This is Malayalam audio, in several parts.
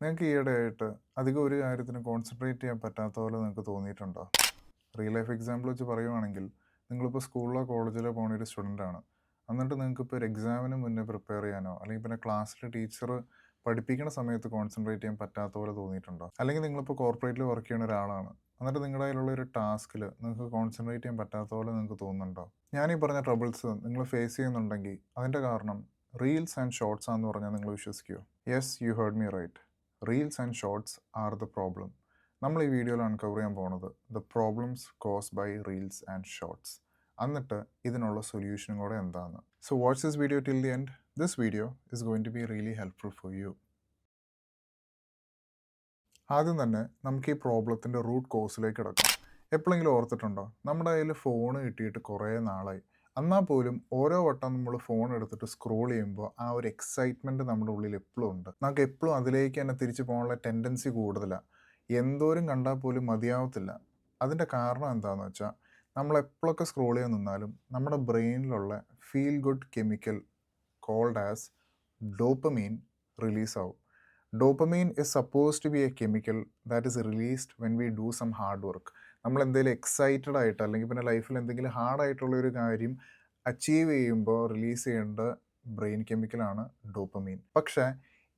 നിങ്ങൾക്ക് ഈയിടെയായിട്ട് അധികം ഒരു കാര്യത്തിനും കോൺസെൻട്രേറ്റ് ചെയ്യാൻ പറ്റാത്ത പോലെ നിങ്ങൾക്ക് തോന്നിയിട്ടുണ്ടോ? റിയൽ ലൈഫ് എക്സാമ്പിൾ വെച്ച് പറയുവാണെങ്കിൽ, നിങ്ങളിപ്പോൾ സ്കൂളിലോ കോളേജിലോ പോകുന്ന ഒരു സ്റ്റുഡൻ്റ് ആണ്. എന്നിട്ട് നിങ്ങൾക്കിപ്പോൾ ഒരു എക്സാമിന് മുന്നേ പ്രിപ്പയർ ചെയ്യാനോ അല്ലെങ്കിൽ പിന്നെ ക്ലാസ്സിൽ ടീച്ചർ പഠിപ്പിക്കുന്ന സമയത്ത് കോൺസെൻട്രേറ്റ് ചെയ്യാൻ പറ്റാത്ത പോലെ തോന്നിയിട്ടുണ്ടോ? അല്ലെങ്കിൽ നിങ്ങളിപ്പോൾ കോർപ്പറേറ്റിൽ വർക്ക് ചെയ്യുന്ന ഒരാളാണ്. എന്നിട്ട് നിങ്ങളുടെ കയ്യിലുള്ള ഒരു ടാസ്കിൽ നിങ്ങൾക്ക് കോൺസെൻട്രേറ്റ് ചെയ്യാൻ പറ്റാത്ത പോലെ നിങ്ങൾക്ക് തോന്നുന്നുണ്ടോ? ഞാൻ ഈ പറഞ്ഞ ട്രബിൾസ് നിങ്ങൾ ഫേസ് ചെയ്യുന്നുണ്ടെങ്കിൽ അതിൻ്റെ കാരണം റീൽസ് ആൻഡ് ഷോർട്സ് ആണെന്ന് പറഞ്ഞാൽ നിങ്ങൾ വിശ്വസിക്കുമോ? Yes, you heard me right. Reels and shorts are the problem. നമ്മൾ ഈ വീഡിയോയിൽ അൺകവർ ചെയ്യാൻ പോകുന്നത് the problems cause by reels and shorts, എന്നിട്ട് ഇതിനുള്ള സൊല്യൂഷനും കൂടെ എന്താണെന്ന്. So what's this video till the end. This video is going to be really helpful for you. ആദ്യം തന്നെ നമുക്ക് ഈ പ്രോബ്ലത്തിൻ്റെ റൂട്ട് കോസിലേക്ക് കിടക്കാം. എപ്പോഴെങ്കിലും ഓർത്തിട്ടുണ്ടോ, നമ്മുടെ കയ്യിൽ ഫോൺ കിട്ടിയിട്ട് കുറേ നാളായി, എന്നാൽ പോലും ഓരോ വട്ടം നമ്മൾ ഫോൺ എടുത്തിട്ട് സ്ക്രോൾ ചെയ്യുമ്പോൾ ആ ഒരു എക്സൈറ്റ്മെൻറ്റ് നമ്മുടെ ഉള്ളിൽ എപ്പോഴും ഉണ്ട്. നമുക്ക് എപ്പോഴും അതിലേക്ക് തന്നെ തിരിച്ചു പോകാനുള്ള ടെൻഡൻസി കൂടുതലാണ്. എന്തോരം കണ്ടാൽ പോലും മതിയാവത്തില്ല. അതിൻ്റെ കാരണം എന്താണെന്ന് വെച്ചാൽ, നമ്മൾ എപ്പോഴൊക്കെ സ്ക്രോൾ ചെയ്യാൻ നിന്നാലും നമ്മുടെ ബ്രെയിനിലുള്ള feel good chemical called as dopamine റിലീസാവും. Dopamine is suppose to be a chemical that is released when we do some hard work. നമ്മൾ എന്തെങ്കിലും എക്സൈറ്റഡ് ആയിട്ട് അല്ലെങ്കിൽ പിന്നെ ലൈഫിൽ എന്തെങ്കിലും ഹാർഡായിട്ടുള്ള ഒരു കാര്യം അച്ചീവ് ചെയ്യുമ്പോൾ റിലീസ് ചെയ്യേണ്ട ബ്രെയിൻ കെമിക്കലാണ് ഡോപ്പമീൻ. പക്ഷേ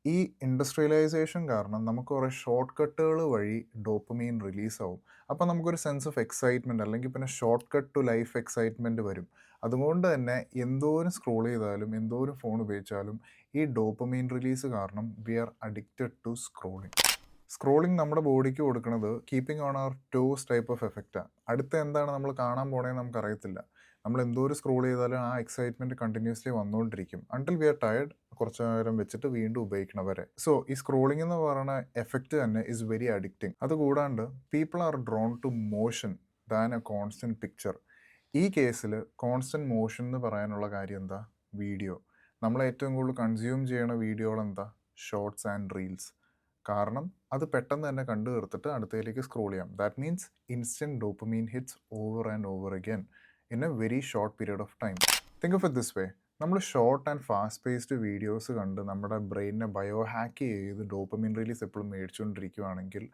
ഈ ഇൻഡസ്ട്രിയലൈസേഷൻ കാരണം നമുക്ക് കുറേ ഷോർട്ട് കട്ടുകൾ വഴി ഡോപ്പമീൻ റിലീസാവും. അപ്പോൾ നമുക്കൊരു സെൻസ് ഓഫ് എക്സൈറ്റ്മെൻറ്റ് അല്ലെങ്കിൽ പിന്നെ short cut to life excitement വരും. അതുകൊണ്ട് തന്നെ എന്തോരം സ്ക്രോൾ ചെയ്താലും എന്തോരം ഫോൺ ഉപയോഗിച്ചാലും ഈ ഡോപ്പമീൻ റിലീസ് കാരണം we are addicted to scrolling. Scrolling നമ്മുടെ ബോഡിക്ക് കൊടുക്കുന്നത് keeping on our dose type of എഫക്റ്റാണ്. അടുത്ത എന്താണ് നമ്മൾ കാണാൻ പോണേന്ന് നമുക്കറിയത്തില്ല. നമ്മൾ എന്തോരം സ്ക്രോൾ ചെയ്താലും ആ എക്സൈറ്റ്മെൻറ്റ് കണ്ടിന്യൂസ്ലി വന്നുകൊണ്ടിരിക്കും അൺടിൽ വി ആർ ടയർഡ്, കുറച്ച് നേരം വെച്ചിട്ട് വീണ്ടും ഉപയോഗിക്കണവരെ. സോ ഈ സ്ക്രോളിംഗ് എന്ന് പറയുന്ന എഫക്റ്റ് തന്നെ ഇസ് വെരി അഡിക്റ്റിംഗ്. അതുകൂടാണ്ട് people are drawn to motion than a constant picture. ഈ കേസിൽ കോൺസ്റ്റൻറ്റ് മോഷൻ എന്ന് പറയാനുള്ള കാര്യം എന്താ? വീഡിയോ. നമ്മൾ ഏറ്റവും കൂടുതൽ കൺസ്യൂം ചെയ്യണ വീഡിയോകൾ എന്താ? Shorts and reels. കാരണം അത് പെട്ടെന്ന് തന്നെ കണ്ടു തീർത്തിട്ട് അടുത്തതിലേക്ക് സ്ക്രോൾ ചെയ്യാം. That means instant dopamine hits over and over again in a very short period of time. Think of it this way. നമ്മൾ short and fast paced videos കണ്ട് നമ്മുടെ ബ്രെയിനിനെ ബയോ ഹാക്ക് ചെയ്ത് ഡോപ്പമീൻ റിലീസ് എപ്പോഴും മേടിച്ചുകൊണ്ടിരിക്കുകയാണെങ്കിൽ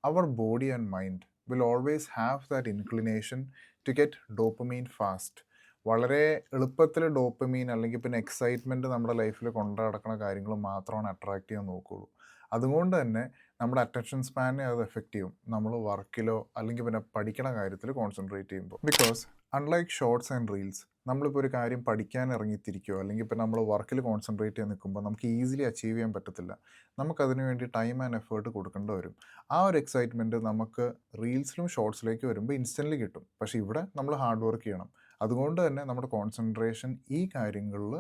our body and mind will always have that inclination to get dopamine fast. വളരെ എളുപ്പത്തിൽ ഡോപ്പമീൻ അല്ലെങ്കിൽ പിന്നെ എക്സൈറ്റ്മെൻറ്റ് നമ്മുടെ ലൈഫിൽ കൊണ്ടു നടക്കുന്ന കാര്യങ്ങൾ മാത്രമാണ് അട്രാക്റ്റ് ചെയ്യാൻ നോക്കുകയുള്ളൂ. അതുകൊണ്ട് തന്നെ നമ്മുടെ അറ്റൻഷൻ സ്പാനിനെ അത് എഫക്റ്റ് ചെയ്യും, നമ്മൾ വർക്കിലോ അല്ലെങ്കിൽ പിന്നെ പഠിക്കണ കാര്യത്തിൽ കോൺസെൻട്രേറ്റ് ചെയ്യുമ്പോൾ. Because unlike shorts and reels, നമ്മളിപ്പോൾ ഒരു കാര്യം പഠിക്കാൻ ഇറങ്ങിത്തിരിക്കുകയോ അല്ലെങ്കിൽ ഇപ്പോൾ നമ്മൾ വർക്കിൽ കോൺസെൻട്രേറ്റ് ചെയ്യാൻ നിൽക്കുമ്പോൾ നമുക്ക് ഈസിലി അച്ചീവ് ചെയ്യാൻ പറ്റത്തില്ല. നമുക്കതിനു വേണ്ടി ടൈം ആൻഡ് എഫേർട്ട് കൊടുക്കേണ്ടി വരും. ആ ഒരു എക്സൈറ്റ്മെൻറ്റ് നമുക്ക് റീൽസിലും ഷോർട്സിലേക്ക് വരുമ്പോൾ ഇൻസ്റ്റൻ്റ്ലി കിട്ടും. പക്ഷേ ഇവിടെ നമ്മൾ ഹാർഡ് വർക്ക് ചെയ്യണം. അതുകൊണ്ട് തന്നെ നമ്മുടെ കോൺസെൻട്രേഷൻ ഈ കാര്യങ്ങളിൽ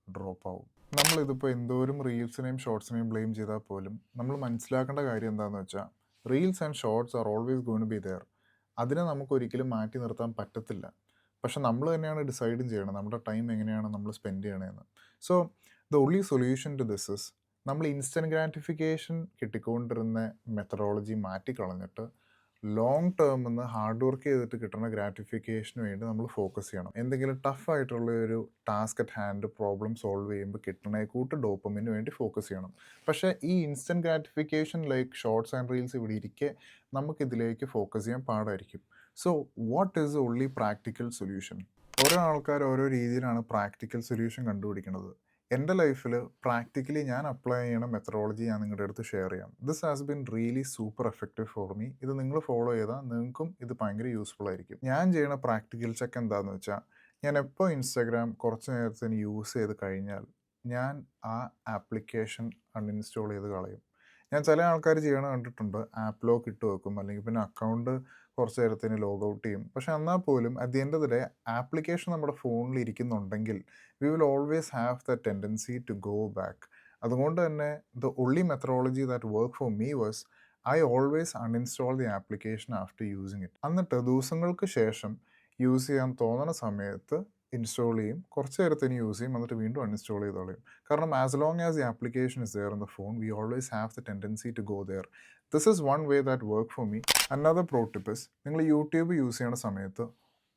ഡ്രോപ്പ് ആവും. നമ്മളിതിപ്പോൾ എന്തോരം റീൽസിനെയും ഷോർട്സിനെയും ബ്ലെയിം ചെയ്താൽ പോലും നമ്മൾ മനസ്സിലാക്കേണ്ട കാര്യം എന്താണെന്ന് വെച്ചാൽ, reels and shorts are always going to be there. അതിനെ നമുക്കൊരിക്കലും മാറ്റി നിർത്താൻ പറ്റത്തില്ല. പക്ഷെ നമ്മൾ തന്നെയാണ് ഡിസൈഡും ചെയ്യണം നമ്മുടെ ടൈം എങ്ങനെയാണ് നമ്മൾ സ്പെൻഡ് ചെയ്യണമെന്ന്. So the only solution to this is, നമ്മൾ ഇൻസ്റ്റൻറ്റ് ഗ്രാറ്റിഫിക്കേഷൻ കിട്ടിക്കൊണ്ടിരുന്ന മെത്തഡോളജി മാറ്റിക്കളഞ്ഞിട്ട് ലോങ് ടേം എന്ന് ഹാർഡ് വർക്ക് ചെയ്തിട്ട് കിട്ടുന്ന ഗ്രാറ്റിഫിക്കേഷന് വേണ്ടി നമ്മൾ ഫോക്കസ് ചെയ്യണം. എന്തെങ്കിലും ടഫ് ആയിട്ടുള്ള ഒരു task at hand problem solve ചെയ്യുമ്പോൾ കിട്ടണ കൂട്ട് ഡോപ്പമിന് വേണ്ടി ഫോക്കസ് ചെയ്യണം. പക്ഷേ ഈ instant gratification like shorts and reels ഇവിടെ ഇരിക്കെ നമുക്കിതിലേക്ക് ഫോക്കസ് ചെയ്യാൻ പാടായിരിക്കും. So what is only practical solution? ഓരോ ആൾക്കാർ ഓരോ രീതിയിലാണ് പ്രാക്ടിക്കൽ സൊല്യൂഷൻ കണ്ടുപിടിക്കുന്നത്. എൻ്റെ ലൈഫിൽ പ്രാക്ടിക്കലി ഞാൻ അപ്ലൈ ചെയ്യണ മെത്തഡോളജി ഞാൻ നിങ്ങളുടെ അടുത്ത് ഷെയർ ചെയ്യാം. This has been really super effective for me. ഇത് നിങ്ങൾ ഫോളോ ചെയ്താൽ നിങ്ങൾക്കും ഇത് ഭയങ്കര യൂസ്ഫുൾ ആയിരിക്കും. ഞാൻ ചെയ്യണ പ്രാക്ടിക്കൽ ചെക്ക് എന്താണെന്ന് വെച്ചാൽ, ഞാൻ എപ്പോൾ ഇൻസ്റ്റാഗ്രാം കുറച്ച് നേരത്തിന് യൂസ് ചെയ്ത് കഴിഞ്ഞാൽ ഞാൻ ആ ആപ്ലിക്കേഷൻ അൺഇൻസ്റ്റാൾ ചെയ്ത് കളയും. ഞാൻ ചില ആൾക്കാർ ചെയ്യണ കണ്ടിട്ടുണ്ട്, ആപ്പ് ലോക്ക് ഇട്ട് വെക്കും അല്ലെങ്കിൽ പിന്നെ അക്കൗണ്ട് കുറച്ച് നേരത്തിന് ലോഗ് ഔട്ട് ചെയ്യും. പക്ഷെ എന്നാൽ പോലും at the end of the day application നമ്മുടെ ഫോണിൽ ഇരിക്കുന്നുണ്ടെങ്കിൽ we will always have the tendency to go back. അതുകൊണ്ട് തന്നെ the only methodology that work for me was I always uninstall the application after using it. എന്നിട്ട് ദിവസങ്ങൾക്ക് ശേഷം യൂസ് ചെയ്യാൻ തോന്നുന്ന സമയത്ത് ഇൻസ്റ്റാൾ ചെയ്യും, കുറച്ച് നേരത്തിന് യൂസ് ചെയ്യും, എന്നിട്ട് വീണ്ടും അൺഇൻസ്റ്റാൾ ചെയ്ത് കളയും. കാരണം as long as the application is there in the phone we always have the tendency to go there. This is one way that work for me. Another pro tip is, നിങ്ങൾ യൂട്യൂബ് യൂസ് ചെയ്യുന്ന സമയത്ത്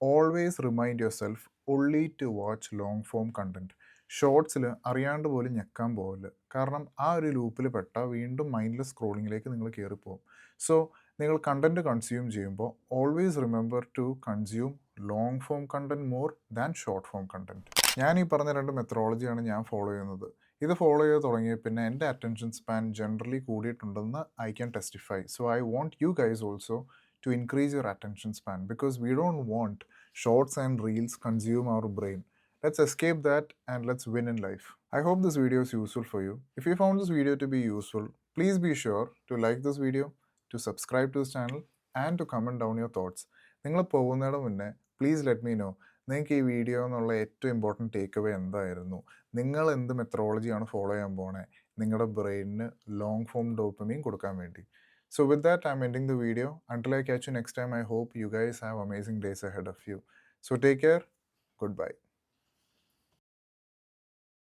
always remind yourself only to watch long form content. ഷോർട്സിൽ അറിയാണ്ട് പോലും ഞെക്കാൻ പോകല്. കാരണം ആ ഒരു ലൂപ്പിൽ പെട്ടാൽ വീണ്ടും മൈൻഡ്ലെസ് സ്ക്രോളിങ്ങിലേക്ക് നിങ്ങൾ കയറിപ്പോകും. സോ നിങ്ങൾ കണ്ടൻറ്റ് കൺസ്യൂം ചെയ്യുമ്പോൾ always remember to consume long form content more than short form content. ഞാൻ ഈ പറഞ്ഞ 2 മെത്തഡോളജിയാണ് ഞാൻ ഫോളോ ചെയ്യുന്നത്. ഇത് ഫോളോ ചെയ്ത് തുടങ്ങിയ പിന്നെ എൻ്റെ അറ്റൻഷൻ സ്പാൻ ജനറലി കൂടിയിട്ടുണ്ടെന്ന് I can testify. So I want you guys also to increase your attention span because we don't want shorts and reels consume our brain. Let's escape that and let's win in life. I hope this video is useful for you. If you found this video to be useful, please be sure to like this video, to subscribe to this channel and to comment down your thoughts. നിങ്ങൾ പോകുന്നതിന് മുന്നേ പ്ലീസ് ലെറ്റ് മീ നോ നിങ്ങൾക്ക് ഈ വീഡിയോ എന്നുള്ള ഏറ്റവും ഇമ്പോർട്ടൻറ്റ് ടേക്ക് അവേ എന്തായിരുന്നു, നിങ്ങൾ എന്ത് മെത്തഡോളജിയാണ് ഫോളോ ചെയ്യാൻ പോണേ നിങ്ങളുടെ ബ്രെയിനിന് ലോങ് ഫോം ഡോപ്പമീൻ കൊടുക്കാൻ വേണ്ടി. So with that, I'm ending the video. Until I catch you next time, I hope you guys have amazing days ahead of you. So take care. Goodbye.